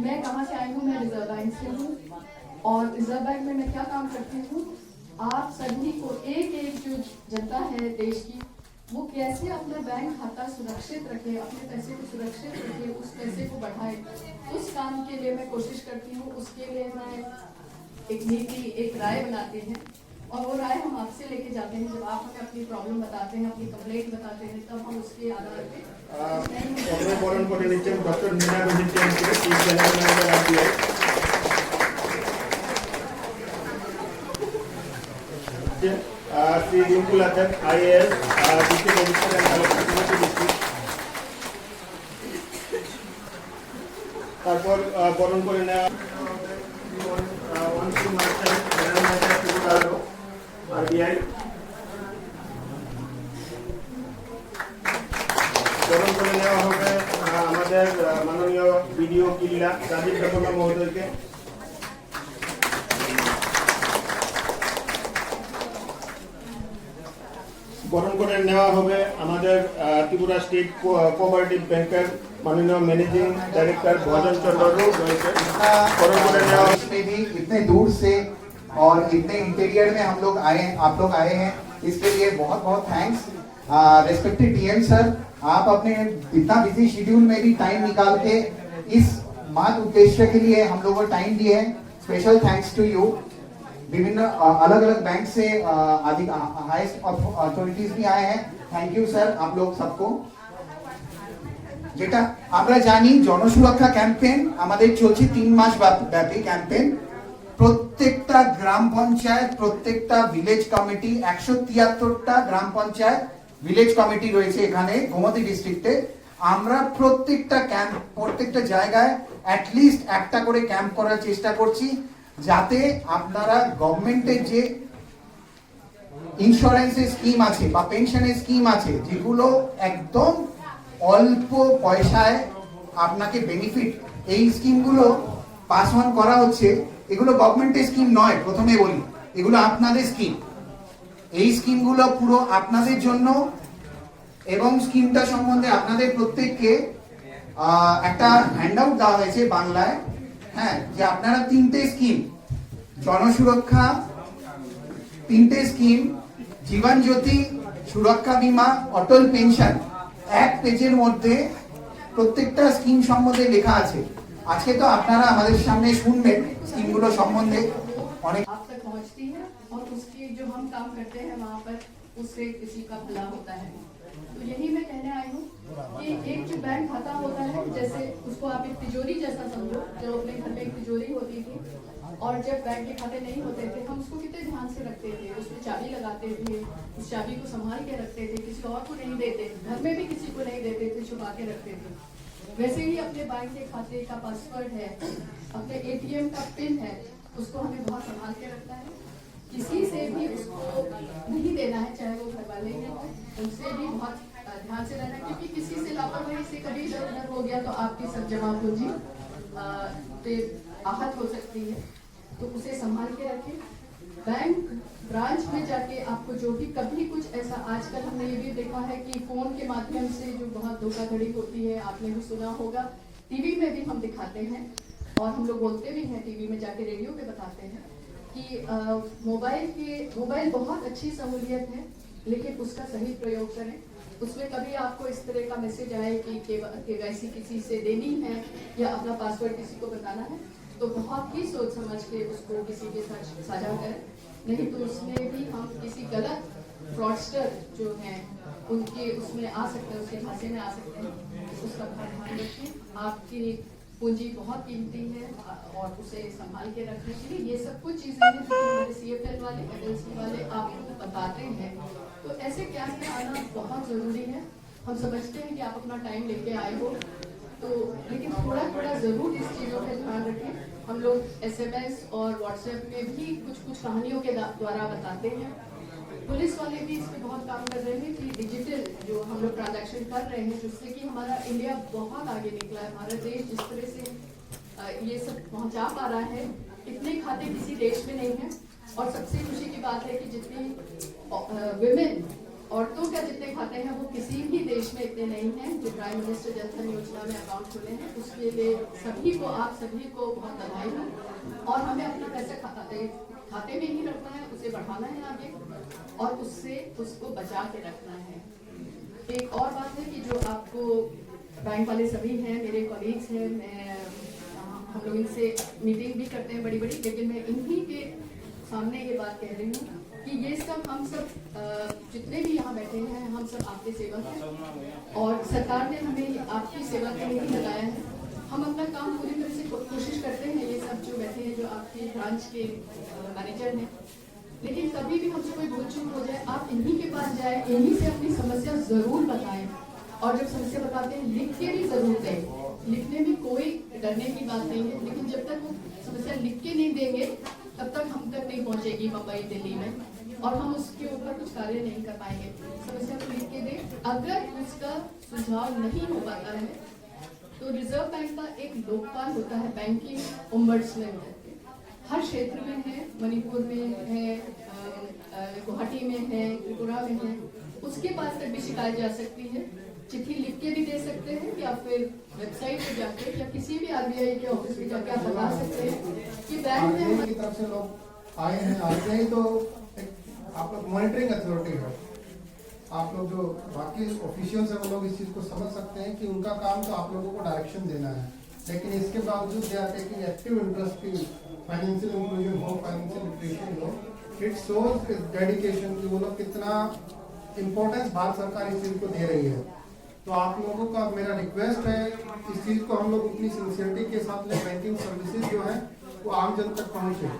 मैं कहाँ से आई हूँ, मैं रिजर्व बैंक से हूँ और रिजर्व बैंक में मैं क्या काम करती हूँ, आप सभी को एक एक जो जनता है देश की, वो कैसे अपना बैंक खाता सुरक्षित रखे, अपने पैसे को सुरक्षित रखे, उस पैसे को बढ़ाए, उस काम के लिए मैं कोशिश करती हूँ। उसके लिए मैं एक नीति, एक राय बनाते हैं और वो राय हम आपसे लेके जाते हैं। जब आप हमें अपनी प्रॉब्लम बताते हैं, अपनी कंप्लेंट बताते हैं, तब हम उसके आधार पे डॉक्टर मीना श्री रिंकुल अध्यक्ष IAS district register and district তারপর বরণ করে নেওয়া RBI বরণ করে নেওয়া হবে আমাদের মাননীয় বিডিও কিল্লা রাজীব দেববর্মা মহোদয়কে। বরণ করে নেওয়া হবে আমাদের ত্রিপুরা স্টেট কোঅপারেটিভ ব্যাংকের माननीय मैनेजिंग डायरेक्टर भजन चंद्र में भी इतने दूर से और इतने इंटीरियर में हम लोग आए, आप लोग आए हैं, इसके लिए बहुत बहुत थैंक्स। रेस्पेक्टेड DM सर, आप अपने इतना बिजी शेड्यूल में भी टाइम निकाल के इस मात उद्देश्य के लिए हम लोगों को टाइम दिए हैं। Special thanks to you. विभिन्न अलग अलग बैंक से हाईएस्ट अथॉरिटीज भी आए हैं। थैंक यू सर, आप लोग सबको। যেটা আমরা জানি জনসুরক্ষা ক্যাম্পেইন আমাদের চলছে 3 মাস ব্যাপী ক্যাম্পেইন। প্রত্যেকটা গ্রাম পঞ্চায়েত, প্রত্যেকটা ভিলেজ কমিটি, 173টা গ্রাম পঞ্চায়েত ভিলেজ কমিটি রয়েছে এখানে গোমতী ডিস্ট্রিক্টে। আমরা প্রত্যেকটা ক্যাম্প, প্রত্যেকটা জায়গায় অ্যাটলিস্ট একটা করে ক্যাম্প করার চেষ্টা করছি, যাতে আপনারা গভর্নমেন্টের যে ইন্স্যুরেন্সের স্কিম আছে বা পেনশনের স্কিম আছে, যেগুলো একদম অল্প পয়সায় আপনাকে বেনিফিট, এই স্কিমগুলো পাস অন করা হচ্ছে। এগুলো গভর্নমেন্টের স্কিম নয়, প্রথমে বলি, এগুলো আপনাদের স্কিম। এই স্কিমগুলো পুরো আপনাদের জন্য এবং স্কিমটা সম্বন্ধে আপনাদের প্রত্যেককে একটা হ্যান্ডআউট দেওয়া হয়েছে বাংলায়, হ্যাঁ, যে আপনারা 3টে স্কিম, জনসুরক্ষা 3টে স্কিম, জীবন জ্যোতি সুরক্ষা বীমা, অটল পেনশন, এক পেজের মধ্যে প্রত্যেকটা স্কিম সম্বন্ধে লেখা আছে। আজকে তো আপনারা আমাদের সামনে শুনবেন স্কিমগুলো সম্বন্ধে। অনেক आप तक पहुंचती है और उसकी जो हम काम करते हैं वहाँ पर उससे किसी का भला होता है। तो यही मैं कहने आई हूँ कि एक जो बैंक खाता होता है, जैसे उसको आप एक तिजोरी जैसा समझो। जो अपने घर में एक तिजोरी होती थी और जब बैंक के खाते नहीं होते थे, हम उसको कितने ध्यान से रखते थे, उसमें चाबी लगाते थे, उस चाबी को संभाल के रखते थे, किसी और को नहीं देते, घर में भी किसी को नहीं देते थे, छुपा के रखते थे। वैसे ही अपने बैंक के खाते का पासवर्ड है, अपने ATM का पिन है, उसको हमें बहुत संभाल के रखना है। किसी से भी उसको नहीं देना है, चाहे वो घर वाले ही हो, उनसे भी बहुत ध्यान से रहना है, क्योंकि किसी से लापरवाही से कभी इधर उधर हो गया तो आपकी सब जमा पूंजी पे आहत हो सकती है। तो उसे संभाल के रखें। बैंक ब्रांच में जाके आपको जो भी कभी कुछ ऐसा, आजकल हमने ये भी देखा है कि फोन के माध्यम से जो बहुत धोखाधड़ी होती है, आपने भी सुना होगा, टीवी में भी हम दिखाते हैं और हम लोग बोलते भी हैं, टीवी में जाके रेडियो पे बताते हैं कि मोबाइल बहुत अच्छी सहूलियत है, लेकिन उसका सही प्रयोग करें। उसमें कभी आपको इस तरह का मैसेज आए कि KYC किसी से देनी है या अपना पासवर्ड किसी को बताना है, तो बहुत ही सोच समझ के उसको किसी के साथ साझा करें, नहीं तो उसमें भी हम किसी गलत फ्रॉडस्टर जो हैं उनके उसमें आ सकते हैं, उसके झांसे में आ सकते हैं। उसका ध्यान रखिए। आपकी पूंजी बहुत कीमती है और उसे संभाल के रखने के लिए ये सब कुछ चीज़ें हैं जो हमारे CFL वाले, FLC वाले आपको बताते हैं। तो ऐसे कैंप में आना बहुत ज़रूरी है। हम समझते हैं कि आप अपना टाइम लेके आए हो, तो लेकिन थोड़ा थोड़ा ज़रूर इस चीज़ों का ध्यान रखें। हम लोग SMS और WhatsApp में भी कुछ कुछ कहानियों के द्वारा बताते हैं। पुलिस वाले भी इस पर बहुत काम कर रहे हैं कि डिजिटल जो हम लोग ट्रांजैक्शन कर रहे हैं, जिससे कि हमारा इंडिया बहुत आगे निकला है। हमारा देश जिस तरह से ये सब पहुंचा पा रहा है, इतने खाते किसी देश में नहीं है। और सबसे खुशी की बात है कि जितनी विमेन औरतों के जितने खाते हैं वो किसी भी देश में इतने नहीं हैं जो प्राइम मिनिस्टर जन धन योजना में अकाउंट खुले हैं। उसके लिए सभी को, आप सभी को बहुत बधाई हो। और हमें अपना पैसा खाते में ही रखना है, उसे बढ़ाना है आगे और उससे उसको बचा के रखना है। एक और बात है कि जो आपको बैंक वाले सभी हैं, मेरे कॉलीग्स हैं, हम लोग इनसे मीटिंग भी करते हैं बड़ी बड़ी, लेकिन मैं इन्हीं के सामने ये बात कह रही हूँ कि ये सब हम सब जितने भी यहाँ बैठे हैं हम सब आपके सेवक हैं और सरकार ने हमें आपकी सेवा के लिए ही लगाया है। हम अपना काम पूरी तरह से कोशिश करते हैं, ये सब जो बैठे हैं जो आपके ब्रांच के मैनेजर हैं, लेकिन कभी भी हमसे कोई भूल चूक हो जाए आप इन्हीं के पास जाए, इन्हीं से अपनी समस्या जरूर बताएं और जब समस्या बताते हैं लिख के भी जरूर दें। लिखने में कोई डरने की बात नहीं है, लेकिन जब तक वो समस्या लिख के नहीं देंगे तब तक हम तक नहीं पहुंचेगी मुंबई दिल्ली में और हम उसके ऊपर कुछ कार्य नहीं कर पाएंगे। समस्या को लिख के दें। अगर उसका सुझाव नहीं हो पाता है तो रिजर्व बैंक का एक लोकपाल होता है, बैंकिंग ओम्बड्समैन, हर क्षेत्र में है, मणिपुर में है, गुवाहाटी में है, त्रिपुरा में है, उसके पास तक भी शिकायत जा सकती है। चिट्ठी लिख के भी दे सकते हैं या फिर वेबसाइट पे जाके या किसी भी आरबीआई के ऑफिस में जाके आप बता सकते हैं कि बैंक में की तरफ से लोग आए हैं। आरबीआई तो एक आप लोग मॉनिटरिंग अथॉरिटी है, आप लोग जो बाकी ऑफिशियल्स हैं वो लोग इस चीज को समझ सकते हैं कि उनका काम तो आप लोगों को डायरेक्शन देना है, लेकिन इसके बावजूद they are taking active interest की फाइनेंशियल इंक्लूजन हो, फाइनेंशियल लिटरेसी हो। इट शोज डेडिकेशन कि वो लोग कितना इम्पोर्टेंस भारत सरकार इस चीज को दे रही है। तो आप लोगों का मेरा रिक्वेस्ट है इस चीज को हम लोग इतनी सिंसियरिटी के साथ में बैंकिंग सर्विसेज जो है वो आम जन तक पहुंचे।